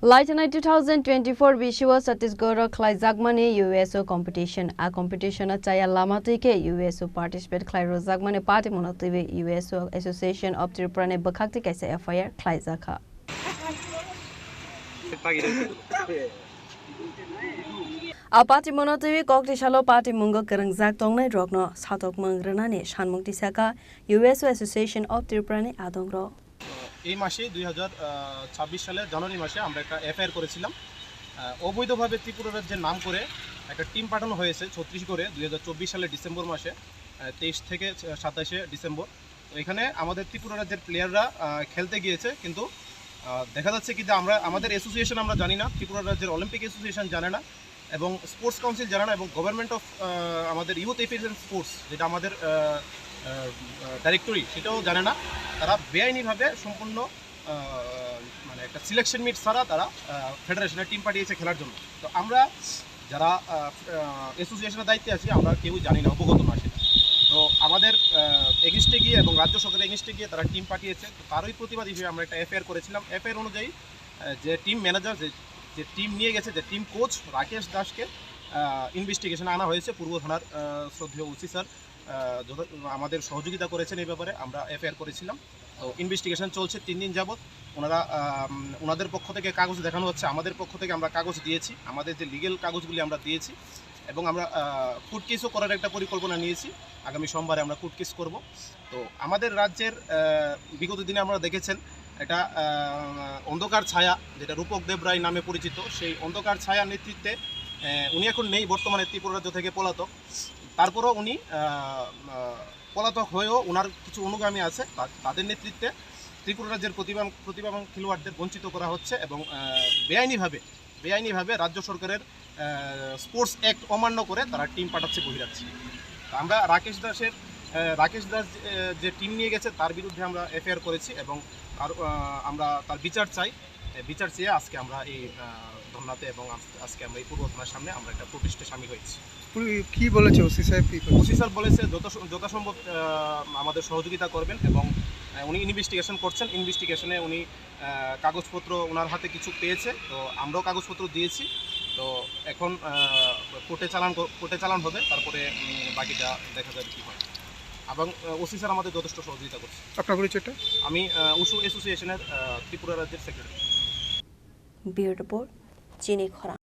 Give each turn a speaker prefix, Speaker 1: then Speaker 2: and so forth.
Speaker 1: Lightning 2024 Visual Chhattisgarh Khlai Jagmani USO competition. A competition at Chaya Lamatike USO participate Khlai Jagmani party monotive USO Association of Triprane Bakakti Kaisa FIR Khlai Zakha. A party monotive Kokti Shalo party Mungo Kerang Zak Tongnai Rogno Satok Mangranani Shanmukti Saka USO Association of Triprane Adongro.
Speaker 2: এই মাসে 2026 সালের জানুয়ারি মাসে আমরা একটা FIR করেছিলাম অবৈধভাবে ত্রিপুরা রাজ্যের নাম করে একটা টিম পাঠানো হয়েছে ছত্তিশগড়ে 2024 সালের ডিসেম্বর মাসে 23 থেকে 27 ডিসেম্বর। তো এখানে আমাদের ত্রিপুরা রাজ্যের প্লেয়াররা খেলতে গিয়েছে, কিন্তু দেখা যাচ্ছে কি যে আমাদের অ্যাসোসিয়েশন আমরা জানি না, ত্রিপুরা রাজ্যের অলিম্পিক অ্যাসোসিয়েশন জানে না এবং স্পোর্টস কাউন্সিল জানে না এবং গভর্নমেন্ট অফ আমাদের ইউথ অ্যাফেয়ার্স অ্যান্ড স্পোর্টস যেটা আমাদের ডাইরেক্টরি সেটাও জানে না। তারা বেআইনিভাবে সম্পূর্ণ মানে একটা সিলেকশন মিট ছাড়া তারা ফেডারেশনের টিম পাঠিয়েছে খেলার জন্য। তো আমরা যারা অ্যাসোসিয়েশনের দায়িত্বে আছি আমরা কেউ জানি না, অবগত না সেটা। তো আমাদের এগেনস্টে গিয়ে এবং রাজ্য সরকারের এগেনস্টে গিয়ে তারা টিম পাঠিয়েছে। তো তারই প্রতিবাদ হিসেবে আমরা একটা এফআইআর করেছিলাম। এফআইআর অনুযায়ী যে টিম ম্যানেজার যে টিম নিয়ে গেছে, যে টিম কোচ রাকেশ দাসকে ইনভেস্টিগেশনে আনা হয়েছে। পূর্ব থানার শ্রদ্ধেয় ওসি স্যার আমাদের সহযোগিতা করেছেন এই ব্যাপারে। আমরা এফআইআর করেছিলাম। তো ইনভেস্টিগেশন চলছে 3 দিন যাবৎ। ওনাদের পক্ষ থেকে কাগজ দেখানো হচ্ছে, আমাদের পক্ষ থেকে আমরা কাগজ দিয়েছি, আমাদের যে লিগেল কাগজগুলি আমরা দিয়েছি এবং আমরা কোর্ট কেসও করার একটা পরিকল্পনা নিয়েছি। আগামী সোমবারে আমরা কোর্ট কেস করব। তো আমাদের রাজ্যের বিগত দিনে আমরা দেখেছেন এটা অন্ধকার ছায়া, যেটা রূপক দেব রায় নামে পরিচিত, সেই অন্ধকার ছায়ার নেতৃত্বে উনি এখন নেই, বর্তমানে ত্রিপুরা রাজ্য থেকে পলাতক। তারপরও উনি পলাতক হয়েও ওনার কিছু অনুগামী আছে, তাদের নেতৃত্বে ত্রিপুরা রাজ্যের প্রতিভাবান খেলোয়াড়দের বঞ্চিত করা হচ্ছে এবং বেআইনিভাবে রাজ্য সরকারের স্পোর্টস অ্যাক্ট অমান্য করে তারা টিম পাঠাচ্ছে বহিরাজ্যে। আমরা রাকেশ দাস যে টিম নিয়ে গেছে তার বিরুদ্ধে আমরা এফআইআর করেছি এবং আমরা তার বিচার চেয়ে আজকে আমরা এই ধর্নাতে এবং আজকে আমরা এই পূর্ব থানার সামনে আমরা একটা প্রোটেস্টে সামিল হয়েছি।
Speaker 3: কি বলেছে ওসি সাহেব?
Speaker 2: ওসি স্যার বলেছে যথাসম্ভব আমাদের সহযোগিতা করবেন এবং উনি ইনভেস্টিগেশন করছেন। ইনভেস্টিগেশনে উনি কাগজপত্র ওনার হাতে কিছু পেয়েছে, তো আমরাও কাগজপত্র দিয়েছি। তো এখন কোর্টে চালান হবে, তারপরে বাকিটা দেখা যাবে কী হয়। এবং ওসি স্যার আমাদের যথেষ্ট সহযোগিতা করছে।
Speaker 3: আপনার পরিচয়টা?
Speaker 2: আমি উসু অ্যাসোসিয়েশনের ত্রিপুরা রাজ্যের সেক্রেটারি।
Speaker 1: ব্যুরো রিপোর্ট চিনি খরা।